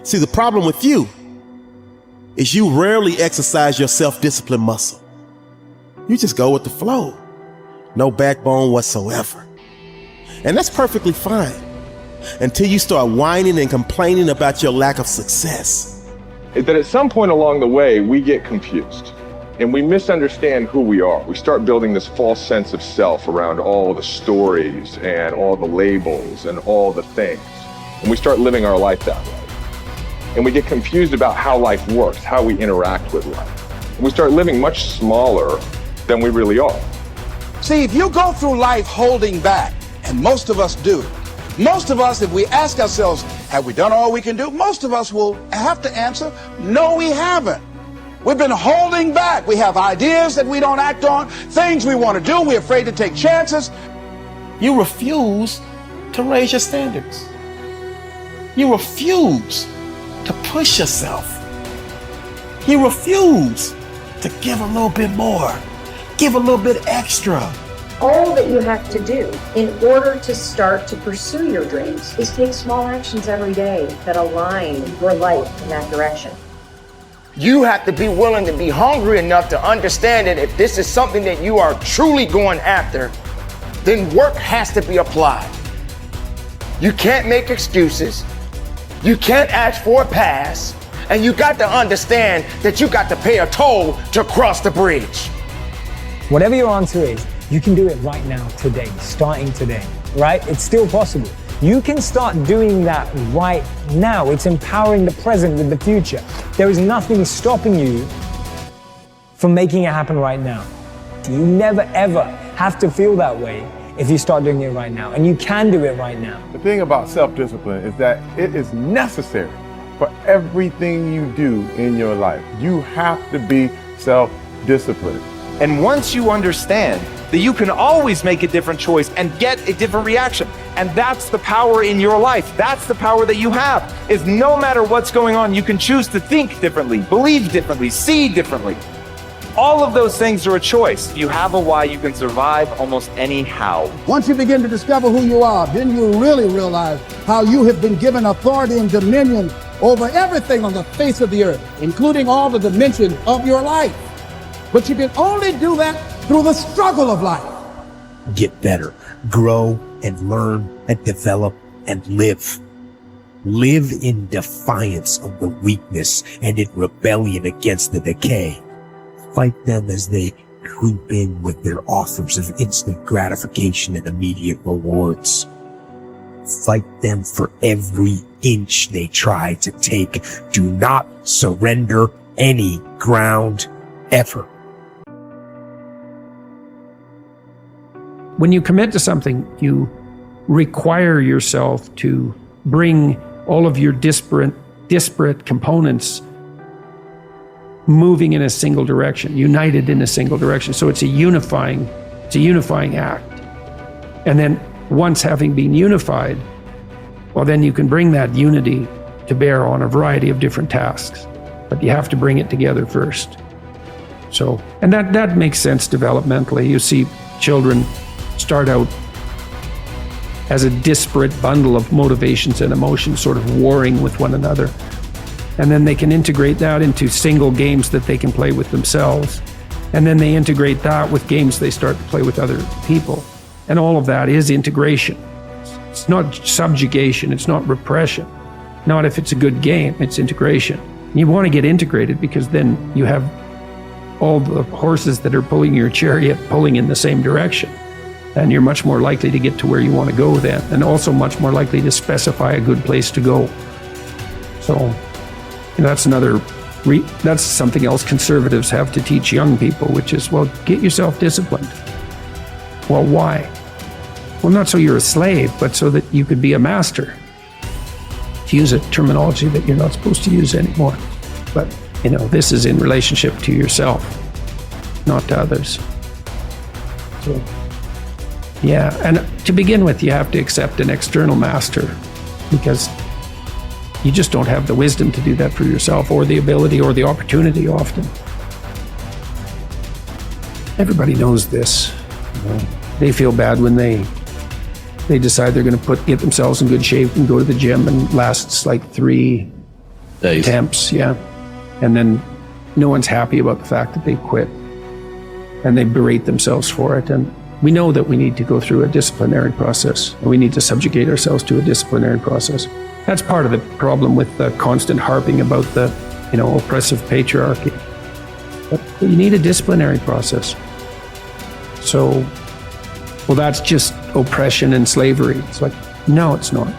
See, the problem with you is you rarely exercise your self-discipline muscle. You just go with the flow. No backbone whatsoever. And that's perfectly fine until you start whining and complaining about your lack of success. That at some point along the way, we get confused and we misunderstand who we are. We start building this false sense of self around all the stories and all the labels and all the things. And we start living our life that way. And we get confused about how life works, how we interact with life. And we start living much smaller than we really are. See, if you go through life holding back, and most of us do, most of us, if we ask ourselves, have we done all we can do? Most of us will have to answer, no, we haven't. We've been holding back. We have ideas that we don't act on, things we want to do, we're afraid to take chances. You refuse to raise your standards. You refuse to push yourself. You refuse to give a little bit more, give a little bit extra. All that you have to do in order to start to pursue your dreams is take small actions every day that align your life in that direction. You have to be willing to be hungry enough to understand that if this is something that you are truly going after, then work has to be applied. You can't make excuses. You can't ask for a pass. And you got to understand that you got to pay a toll to cross the bridge. Whatever your answer is, you can do it right now, today, starting today, right? It's still possible. You can start doing that right now. It's empowering the present with the future. There is nothing stopping you from making it happen right now. You never ever have to feel that way if you start doing it right now, and you can do it right now. The thing about self-discipline is that it is necessary for everything you do in your life. You have to be self-disciplined. And once you understand that you can always make a different choice and get a different reaction, and that's the power in your life, that's the power that you have, is no matter what's going on, you can choose to think differently, believe differently, see differently. All of those things are a choice. If you have a why, you can survive almost any how. Once you begin to discover who you are, then you really realize how you have been given authority and dominion over everything on the face of the earth, including all the dimensions of your life. But you can only do that through the struggle of life. Get better, grow and learn and develop and live. Live in defiance of the weakness and in rebellion against the decay. Fight them as they creep in with their offers of instant gratification and immediate rewards. Fight them for every inch they try to take. Do not surrender any ground ever. When you commit to something, you require yourself to bring all of your disparate components moving in a single direction, united in a single direction. So it's a unifying act. And then once having been unified, well, then you can bring that unity to bear on a variety of different tasks. But you have to bring it together first. So, and that makes sense developmentally. You see children start out as a disparate bundle of motivations and emotions sort of warring with one another. And then they can integrate that into single games that they can play with themselves. And then they integrate that with games they start to play with other people. And all of that is integration. It's not subjugation, it's not repression. Not if it's a good game, it's integration. You want to get integrated because then you have all the horses that are pulling your chariot pulling in the same direction. And you're much more likely to get to where you want to go then, and also much more likely to specify a good place to go. So that's something else conservatives have to teach young people, which is, well, get yourself disciplined. Well, why? Well, not so you're a slave, but so that you could be a master. To use a terminology that you're not supposed to use anymore. But, this is in relationship to yourself, not to others. So, yeah, and to begin with, you have to accept an external master because you just don't have the wisdom to do that for yourself, or the ability or the opportunity often. Everybody knows this. They feel bad when they decide they're going to get themselves in good shape and go to the gym, and lasts like 3 attempts, yeah. And then no one's happy about the fact that they quit. And they berate themselves for it. And we know that we need to go through a disciplinary process. And we need to subjugate ourselves to a disciplinary process. That's part of the problem with the constant harping about the, oppressive patriarchy. But you need a disciplinary process. So, well, that's just oppression and slavery. It's like, no, it's not.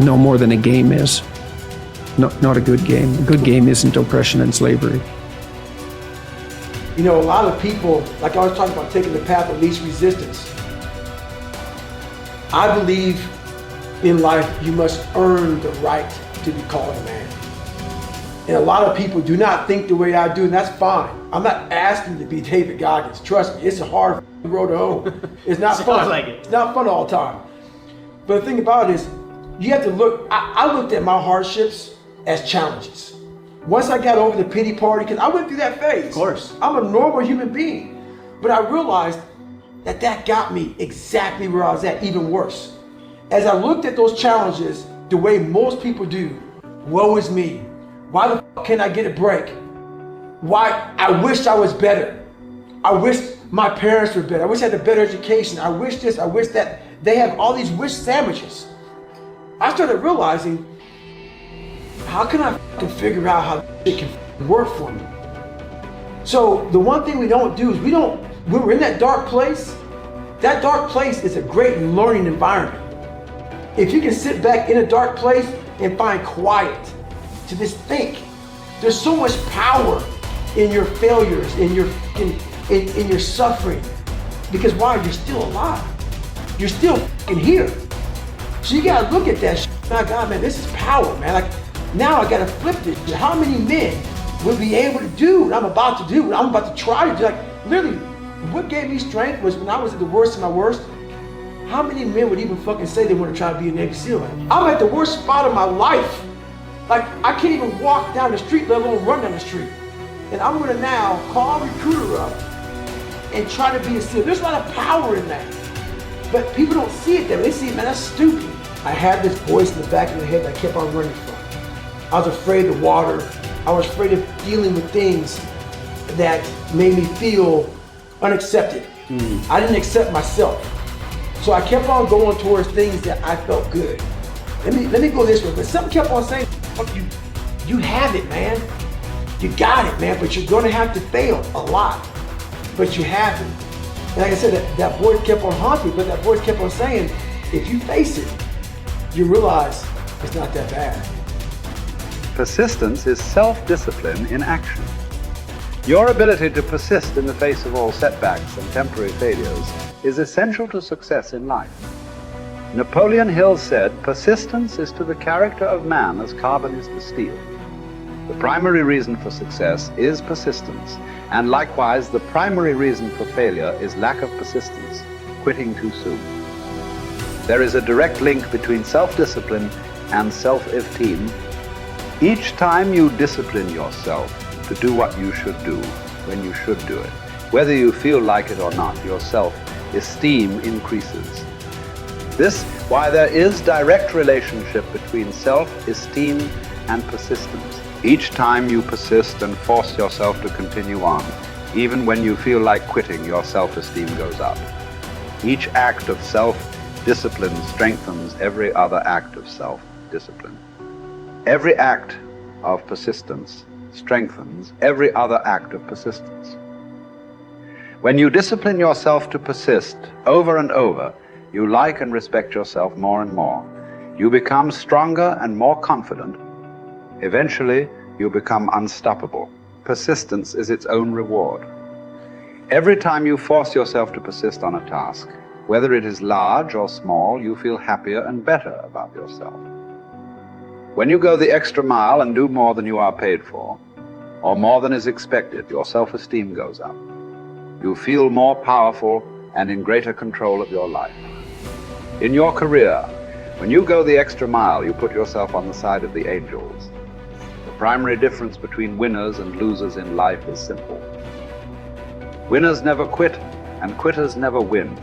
No more than a game is. Not a good game. A good game isn't oppression and slavery. A lot of people, like I was talking about, taking the path of least resistance. I believe in life you must earn the right to be called a man. And a lot of people do not think the way I do, and that's fine. I'm not asking you to be David Goggins. Trust me, it's a hard road to hoe. It's not fun. Like it. It's not fun all the time. But the thing about it is, you have to look, I looked at my hardships as challenges. Once I got over the pity party, because I went through that phase. Of course. I'm a normal human being. But I realized that got me exactly where I was at, even worse. As I looked at those challenges the way most people do, woe is me. Why the fuck can't I get a break? Why? I wish I was better. I wish my parents were better. I wish I had a better education. I wish this, I wish that. They have all these wish sandwiches. I started realizing, how can I fucking figure out how it can work for me? So the one thing we don't do is when we're in that dark place is a great learning environment. If you can sit back in a dark place and find quiet to just think, there's so much power in your failures, in your suffering. Because why? You're still alive. You're still fucking here. So you gotta look at that shit. My God, man, this is power, man. Like, now I gotta flip this. How many men would be able to do what I'm about to do, what I'm about to try to do? Like, literally, what gave me strength was when I was at the worst of my worst. How many men would even fucking say they want to try to be a Navy SEAL? I'm at the worst spot of my life. Like, I can't even walk down the street, let alone run down the street. And I'm gonna now call a recruiter up and try to be a SEAL. There's a lot of power in that. But people don't see it that way. They see it, man, that's stupid. I had this voice in the back of my head that I kept on running from. I was afraid of water. I was afraid of dealing with things that made me feel unaccepted. I didn't accept myself. So I kept on going towards things that I felt good. Let me go this way. But something kept on saying, fuck you, you have it, man. You got it, man, but you're gonna have to fail a lot. But you have it. And like I said, that voice kept on haunting me, but that voice kept on saying, if you face it, you realize it's not that bad. Persistence is self-discipline in action. Your ability to persist in the face of all setbacks and temporary failures is essential to success in life. Napoleon Hill said, persistence is to the character of man as carbon is to steel. The primary reason for success is persistence, and likewise the primary reason for failure is lack of persistence, quitting too soon. There is a direct link between self-discipline and self-esteem. Each time you discipline yourself to do what you should do when you should do it, whether you feel like it or not, your self-esteem increases. This, why there is direct relationship between self-esteem and persistence. Each time you persist and force yourself to continue on, even when you feel like quitting, your self-esteem goes up. Each act of self-discipline strengthens every other act of self-discipline. Every act of persistence strengthens every other act of persistence. When you discipline yourself to persist over and over, you like and respect yourself more and more. You become stronger and more confident. Eventually, you become unstoppable. Persistence is its own reward. Every time you force yourself to persist on a task, whether it is large or small, you feel happier and better about yourself. When you go the extra mile and do more than you are paid for, or more than is expected, your self-esteem goes up. You feel more powerful and in greater control of your life. In your career, when you go the extra mile, you put yourself on the side of the angels. The primary difference between winners and losers in life is simple. Winners never quit, and quitters never win.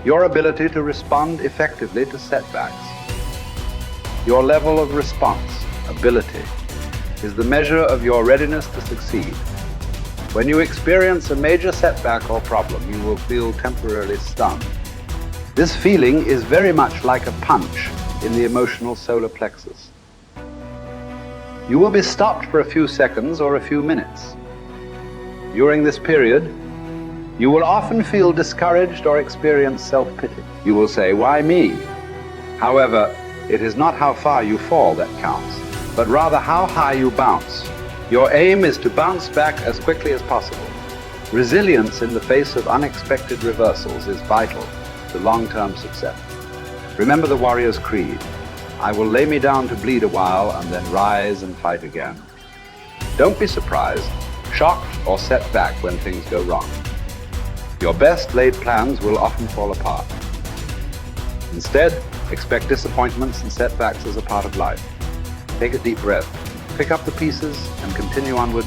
Your ability to respond effectively to setbacks, your level of response ability, is the measure of your readiness to succeed. When you experience a major setback or problem, you will feel temporarily stunned. This feeling is very much like a punch in the emotional solar plexus. You will be stopped for a few seconds or a few minutes. During this period, you will often feel discouraged or experience self-pity. You will say, "Why me?" However, it is not how far you fall that counts, but rather how high you bounce. Your aim is to bounce back as quickly as possible. Resilience in the face of unexpected reversals is vital to long-term success. Remember the warrior's creed: I will lay me down to bleed a while and then rise and fight again. Don't be surprised, shocked, or set back when things go wrong. Your best laid plans will often fall apart. Instead, expect disappointments and setbacks as a part of life. Take a deep breath, pick up the pieces, and continue onward